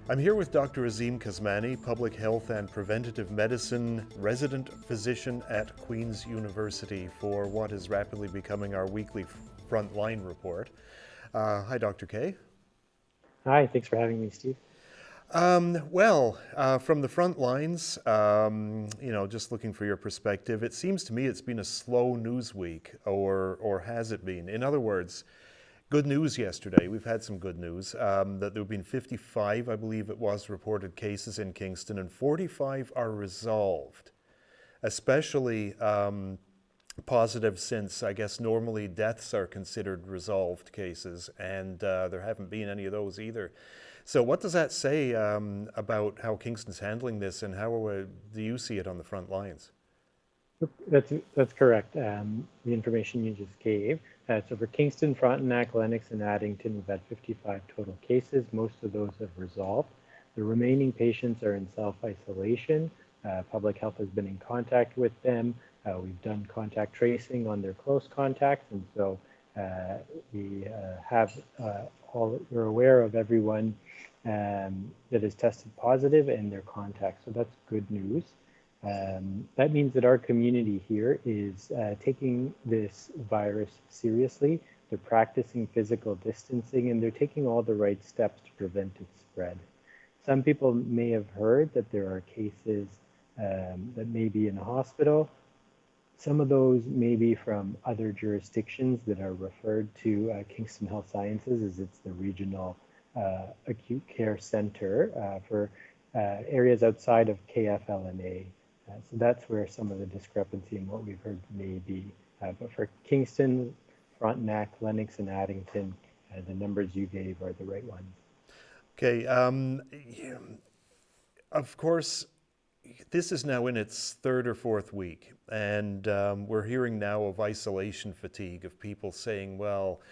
I'm here with Dr. Azim Kasmani, Public Health and Preventative Medicine resident physician at Queen's University, for what is rapidly becoming our weekly Frontline report. Hi, Dr. K. Hi, thanks for having me, Steve. From the front lines, just looking for your perspective, it seems to me it's been a slow news week, or has it been? In other words, good news yesterday. We've had some good news that there have been 55, I believe it was, reported cases in Kingston, and 45 are resolved, especially positive, since I guess normally deaths are considered resolved cases, and there haven't been any of those either. So what does that say about how Kingston's handling this, and how do you see it on the front lines? That's correct. The information you just gave. So for Kingston, Frontenac, Lennox, and Addington, we've had 55 total cases. Most of those have resolved. The remaining patients are in self-isolation. Public health has been in contact with them. We've done contact tracing on their close contacts, and so we're aware of everyone that is tested positive and their contacts. So that's good news. That means that our community here is taking this virus seriously. They're practicing physical distancing, and they're taking all the right steps to prevent its spread. Some people may have heard that there are cases that may be in a hospital. Some of those may be from other jurisdictions that are referred to Kingston Health Sciences, as it's the regional acute care center for areas outside of KFLNA. So that's where some of the discrepancy in what we've heard may be. But for Kingston, Frontenac, Lennox, and Addington, the numbers you gave are the right ones. Okay. Of course, this is now in its third or fourth week, and we're hearing now of isolation fatigue, of people saying, well,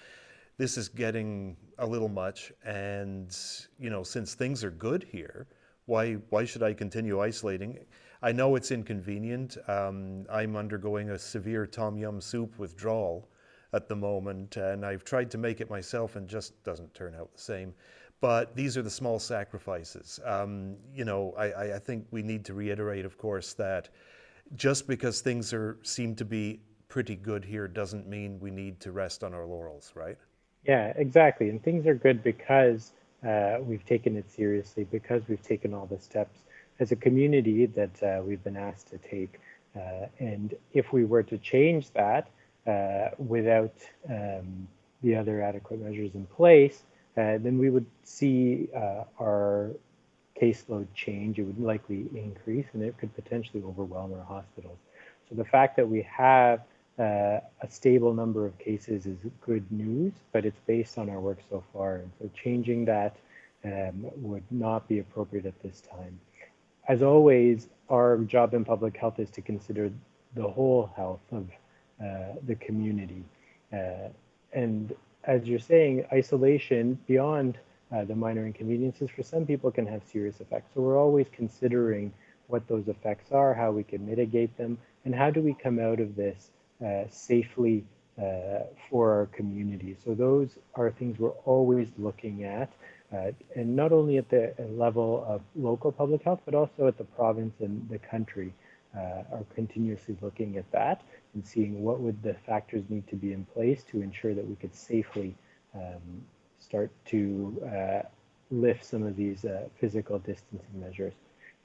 this is getting a little much, and since things are good here, why should I continue isolating? I know it's inconvenient. I'm undergoing a severe tom yum soup withdrawal at the moment, and I've tried to make it myself and just doesn't turn out the same. But these are the small sacrifices. I think we need to reiterate, of course, that just because things seem to be pretty good here doesn't mean we need to rest on our laurels, right? Yeah, exactly. And things are good because we've taken it seriously, because we've taken all the steps as a community that we've been asked to take. And if we were to change that without the other adequate measures in place, then we would see our caseload change. It would likely increase, and it could potentially overwhelm our hospitals. So the fact that we have a stable number of cases is good news, but it's based on our work so far. And so changing that would not be appropriate at this time. As always, our job in public health is to consider the whole health of the community. And as you're saying, isolation beyond the minor inconveniences for some people can have serious effects. So we're always considering what those effects are, how we can mitigate them, and how do we come out of this safely for our community. So those are things we're always looking at. And not only at the level of local public health, but also at the province and the country, are continuously looking at that and seeing what would the factors need to be in place to ensure that we could safely start to lift some of these physical distancing measures.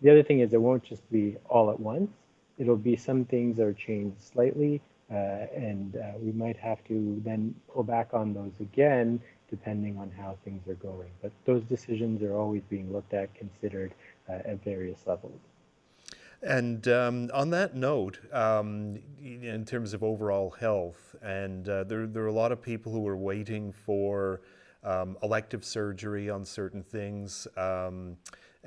The other thing is it won't just be all at once. It'll be some things are changed slightly, and we might have to then pull back on those again depending on how things are going. But those decisions are always being looked at, considered at various levels. And on that note, in terms of overall health, and there are a lot of people who are waiting for elective surgery on certain things,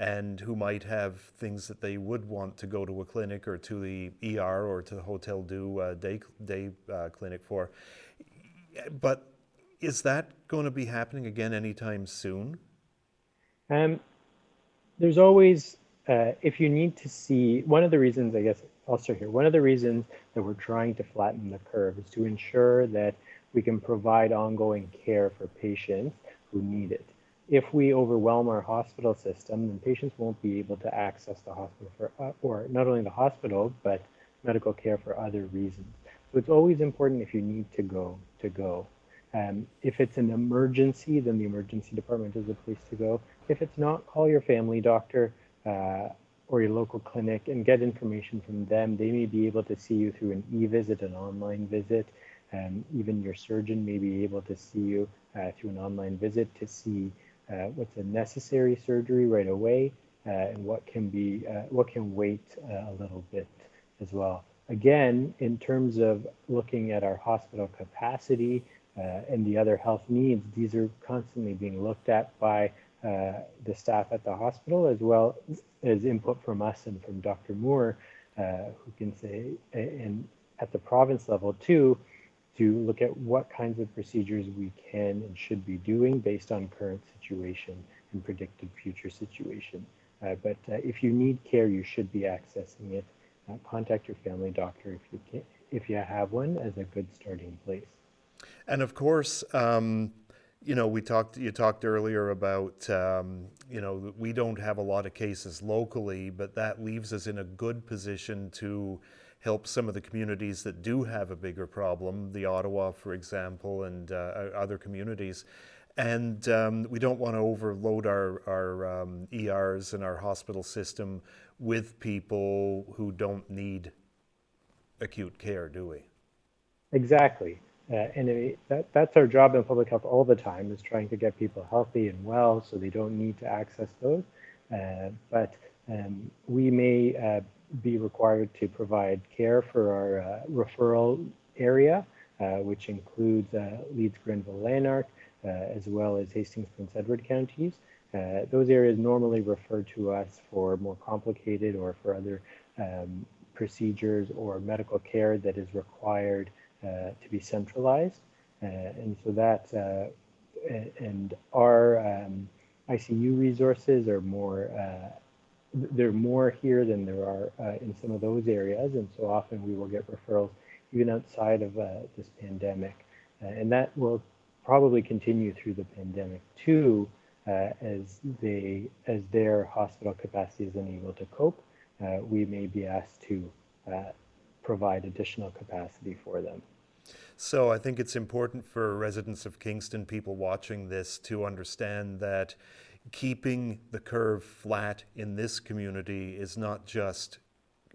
and who might have things that they would want to go to a clinic or to the ER or to the Hotel Dieu day clinic for. But is that going to be happening again anytime soon? There's always, if you need to see, one of the reasons, I guess, I'll start here. One of the reasons that we're trying to flatten the curve is to ensure that we can provide ongoing care for patients who need it. If we overwhelm our hospital system, then patients won't be able to access the hospital or not only the hospital, but medical care for other reasons. So it's always important if you need to go, to go. If it's an emergency, then the emergency department is the place to go. If it's not, call your family doctor or your local clinic and get information from them. They may be able to see you through an e-visit, an online visit. Even your surgeon may be able to see you through an online visit to see what's a necessary surgery right away and what can wait a little bit as well. Again, in terms of looking at our hospital capacity and the other health needs, these are constantly being looked at by the staff at the hospital, as well as input from us and from Dr. Moore, who can say, and at the province level too, to look at what kinds of procedures we can and should be doing based on current situation and predicted future situation. But if you need care, you should be accessing it. Contact your family doctor if you have one, as a good starting place. And of course, you know, you talked earlier about, you know, we don't have a lot of cases locally, but that leaves us in a good position to help some of the communities that do have a bigger problem, the Ottawa, for example, and other communities. And we don't want to overload our ERs and our hospital system with people who don't need acute care, do we? Exactly. That's our job in public health all the time, is trying to get people healthy and well so they don't need to access those. But we may be required to provide care for our referral area, which includes Leeds, Grenville, Lanark, as well as Hastings, Prince Edward counties. Those areas normally refer to us for more complicated or for other procedures or medical care that is required to be centralized. And so that, and our ICU resources are more, there are more here than there are in some of those areas. And so often we will get referrals even outside of this pandemic. And that will probably continue through the pandemic too, as their hospital capacity is unable to cope. We may be asked to provide additional capacity for them. So I think it's important for residents of Kingston, people watching this, to understand that keeping the curve flat in this community is not just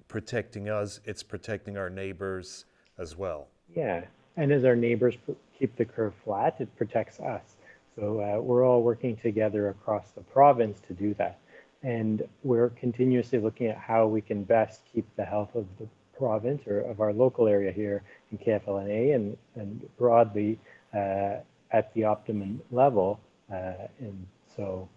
protecting us, it's protecting our neighbors as well. Yeah, and as our neighbors keep the curve flat, it protects us. So we're all working together across the province to do that. And we're continuously looking at how we can best keep the health of the province or of our local area here in KFLNA and broadly at the optimum level. And so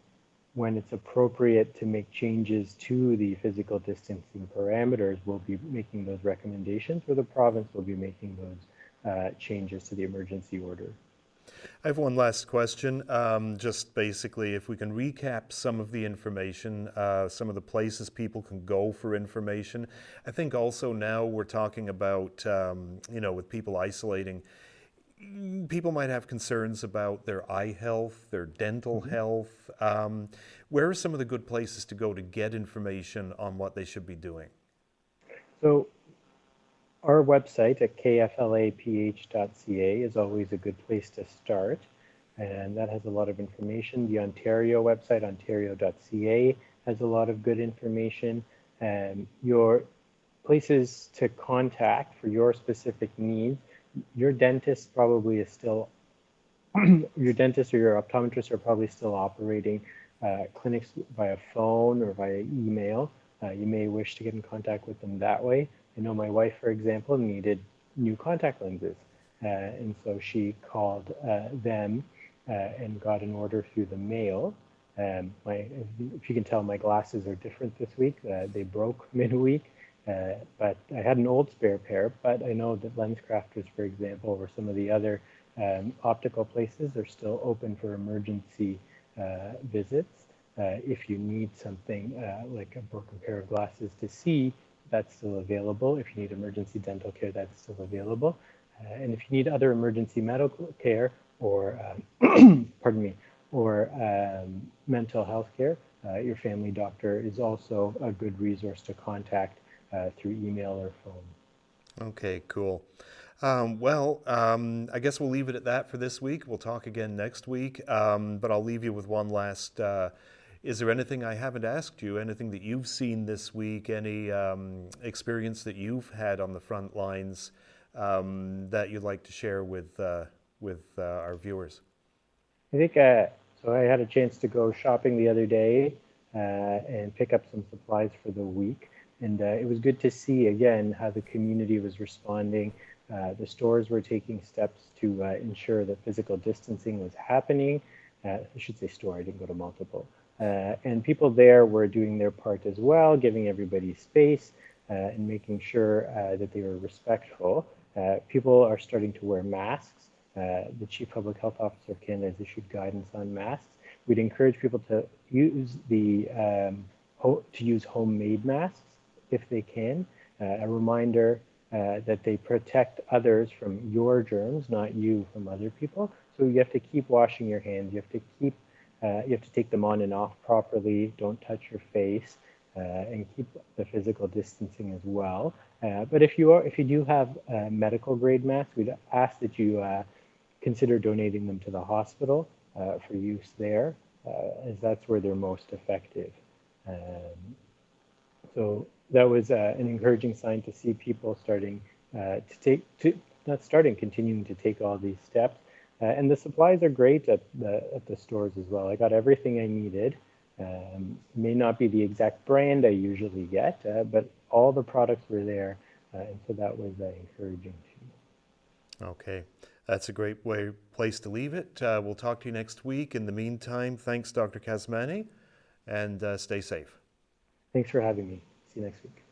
when it's appropriate to make changes to the physical distancing parameters, we'll be making those recommendations, or the province will be making those changes to the emergency order. I have one last question. Just basically, if we can recap some of the information, some of the places people can go for information. I think also now we're talking about, you know, with people isolating, people might have concerns about their eye health, their dental health. Where are some of the good places to go to get information on what they should be doing? So our website at kflaph.ca is always a good place to start, and that has a lot of information. The Ontario website, ontario.ca, has a lot of good information. Your places to contact for your specific needs, your dentist probably is still, your dentist or your optometrist are probably still operating clinics via phone or via email. You may wish to get in contact with them that way. I know my wife, for example, needed new contact lenses. And so she called them and got an order through the mail. If you can tell, my glasses are different this week. They broke midweek, but I had an old spare pair, but I know that Lens Crafters, for example, or some of the other optical places are still open for emergency visits. If you need something like a broken pair of glasses to see, that's still available. If you need emergency dental care, that's still available. And if you need other emergency medical care or, pardon me, or mental health care, your family doctor is also a good resource to contact through email or phone. Okay, cool. I guess we'll leave it at that for this week. We'll talk again next week. But I'll leave you with one last. Is there anything I haven't asked you? Anything that you've seen this week? Any experience that you've had on the front lines that you'd like to share with our viewers? I think so. I had a chance to go shopping the other day and pick up some supplies for the week, and it was good to see again how the community was responding. The stores were taking steps to ensure that physical distancing was happening. I should say store. I didn't go to multiple, and people there were doing their part as well, giving everybody space and making sure that they were respectful. People are starting to wear masks. The Chief Public Health Officer of Canada has issued guidance on masks. We'd encourage people to use use homemade masks if they can. A reminder that they protect others from your germs, not you from other people. So you have to keep washing your hands. You have to take them on and off properly. Don't touch your face, and keep the physical distancing as well. But if you do have medical grade masks, we'd ask that you consider donating them to the hospital for use there, as that's where they're most effective. So that was an encouraging sign to see people continuing to take all these steps. And the supplies are great at the stores as well. I got everything I needed. May not be the exact brand I usually get, but all the products were there, and so that was encouraging too. Okay, that's a great place to leave it. We'll talk to you next week. In the meantime, thanks, Dr. Kasmani, and stay safe. Thanks for having me. See you next week.